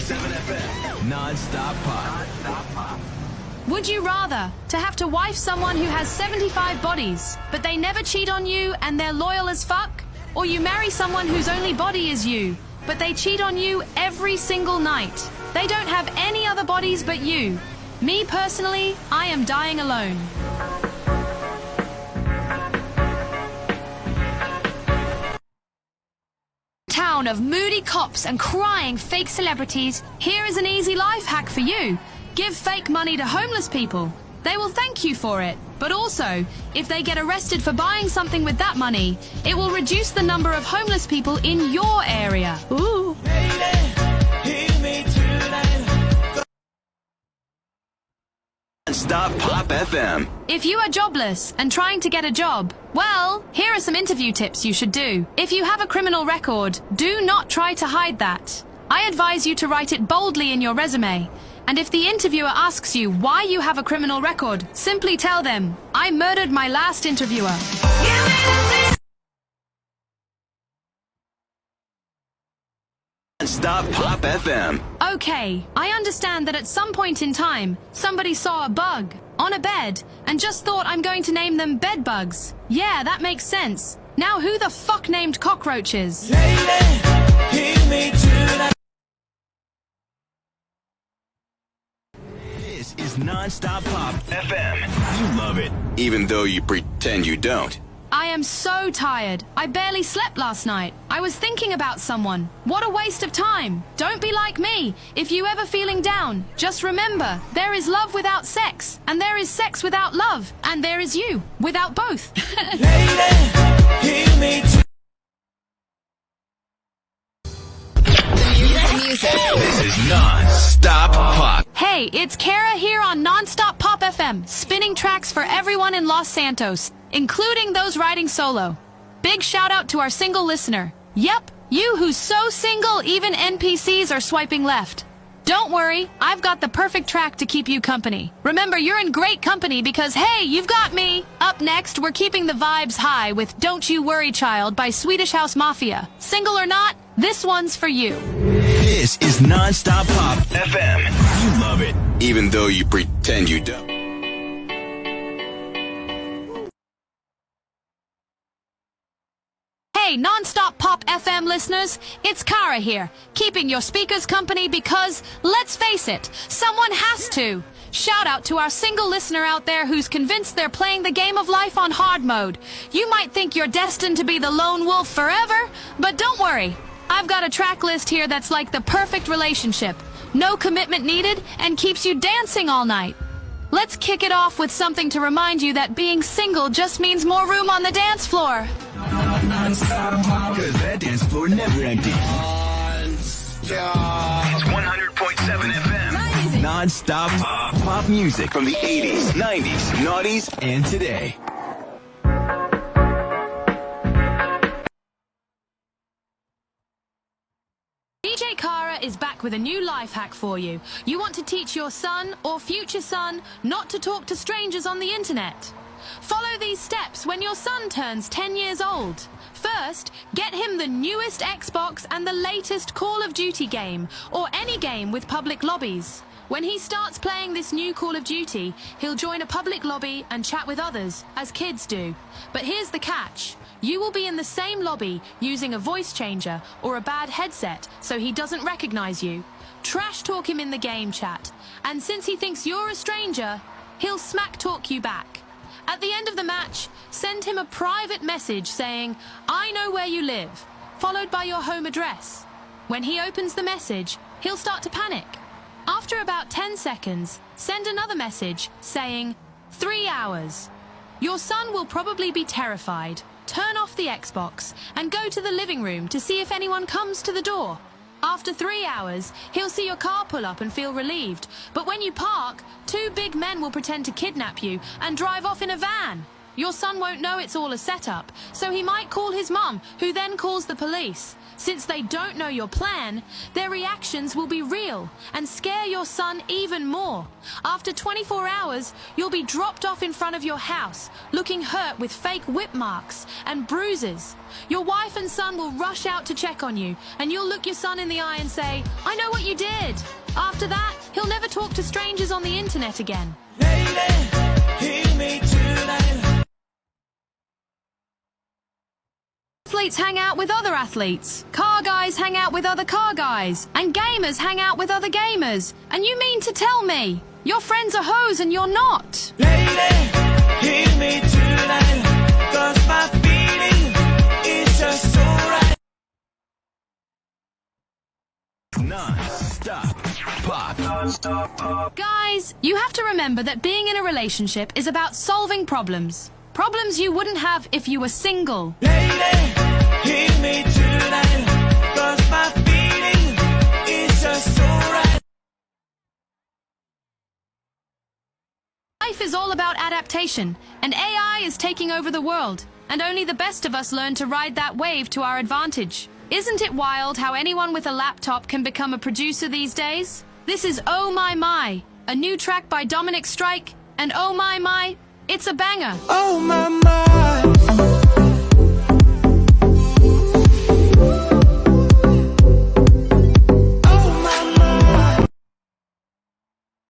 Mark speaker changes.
Speaker 1: 100.7 FM. Non-stop pop.
Speaker 2: Would you rather to have to wife someone who has 75 bodies, but they never cheat on you and they're loyal as fuck? Or you marry someone whose only body is you, but they cheat on you every single night? They don't have any other bodies but you. Me personally, I am dying alone. Town of moody cops and crying fake celebrities, here is an easy life hack for you. Give fake money to homeless people. They will thank you for it. But also, if they get arrested for buying something with that money, it will reduce the number of homeless people in your area. Ooh.
Speaker 1: Non-stop Pop FM.
Speaker 2: If you are jobless and trying to get a job, well, here are some interview tips you should do. If you have a criminal record, do not try to hide that. I advise you to write it boldly in your resume. And if the interviewer asks you why you have a criminal record, simply tell them, I murdered my last interviewer.
Speaker 1: Non-stop Pop FM.
Speaker 2: Okay, I understand that at some point in time, somebody saw a bug on a bed and just thought I'm going to name them bed bugs. Yeah, that makes sense. Now who the fuck named cockroaches?
Speaker 1: This is Non-stop Pop FM. You love it, even though you pretend you don't.
Speaker 2: I am so tired. I barely slept last night. I was thinking about someone. What a waste of time. Don't be like me. If you ever feeling down, just remember, there is love without sex, and there is sex without love, and there is you without both.
Speaker 1: This is Non-stop Pop.
Speaker 2: Hey, it's Cara here on Non-stop Pop FM, spinning tracks for everyone in Los Santos, including those riding solo. Big shout out to our single listener. Yep, you who's so single even NPCs are swiping left. Don't worry, I've got the perfect track to keep you company. Remember, you're in great company because, hey, you've got me! Up next, we're keeping the vibes high with Don't You Worry Child by Swedish House Mafia. Single or not, this one's for you.
Speaker 1: This is Non-stop Pop FM. You love it, even though you pretend you don't.
Speaker 2: Hey, Non-stop Pop FM listeners, it's Cara here, keeping your speakers company because, let's face it, someone has to. Shout out to our single listener out there who's convinced they're playing the game of life on hard mode. You might think you're destined to be the lone wolf forever, but don't worry. I've got a track list here that's like the perfect relationship. No commitment needed and keeps you dancing all night. Let's kick it off with something to remind you that being single just means more room on the dance floor.
Speaker 1: Non-stop Pop, cause that dance floor never empty. It's 100.7 FM. Non-stop pop music from the 80s, 90s, noughties, and today.
Speaker 2: DJ Cara is back with a new life hack for you. You want to teach your son or future son not to talk to strangers on the internet. Follow these steps when your son turns 10 years old. First, get him the newest Xbox and the latest Call of Duty game, or any game with public lobbies. When he starts playing this new Call of Duty, he'll join a public lobby and chat with others, as kids do. But here's the catch. You will be in the same lobby using a voice changer or a bad headset so he doesn't recognize you. Trash talk him in the game chat, and since he thinks you're a stranger, he'll smack talk you back. At the end of the match, send him a private message saying, I know where you live, followed by your home address. When he opens the message, he'll start to panic. After about 10 seconds, send another message saying, 3 hours. Your son will probably be terrified. Turn off the Xbox and go to the living room to see if anyone comes to the door. After 3 hours, he'll see your car pull up and feel relieved. But when you park, 2 big men will pretend to kidnap you and drive off in a van. Your son won't know it's all a setup, so he might call his mum, who then calls the police. Since they don't know your plan, their reactions will be real and scare your son even more. After 24 hours, you'll be dropped off in front of your house, looking hurt with fake whip marks and bruises. Your wife and son will rush out to check on you, and you'll look your son in the eye and say, "I know what you did." After that, he'll never talk to strangers on the internet again.
Speaker 3: Lady, hear me tonight.
Speaker 2: Athletes hang out with other athletes. Car guys hang out with other car guys. And gamers hang out with other gamers. And you mean to tell me your friends are hoes and you're not?
Speaker 3: Lady, hear me tonight. 'Cause my feeling is just so right.
Speaker 1: Non-stop pop. Non-stop pop.
Speaker 2: Guys, you have to remember that being in a relationship is about solving problems. Problems you wouldn't have if you were single.
Speaker 3: Lady, hear me tonight. 'Cause my feeling is just so right.
Speaker 2: Life is all about adaptation, and AI is taking over the world, and only the best of us learn to ride that wave to our advantage. Isn't it wild how anyone with a laptop can become a producer these days? This is Oh My, a new track by Dominic Strike, and oh my, it's a banger.
Speaker 3: Oh my,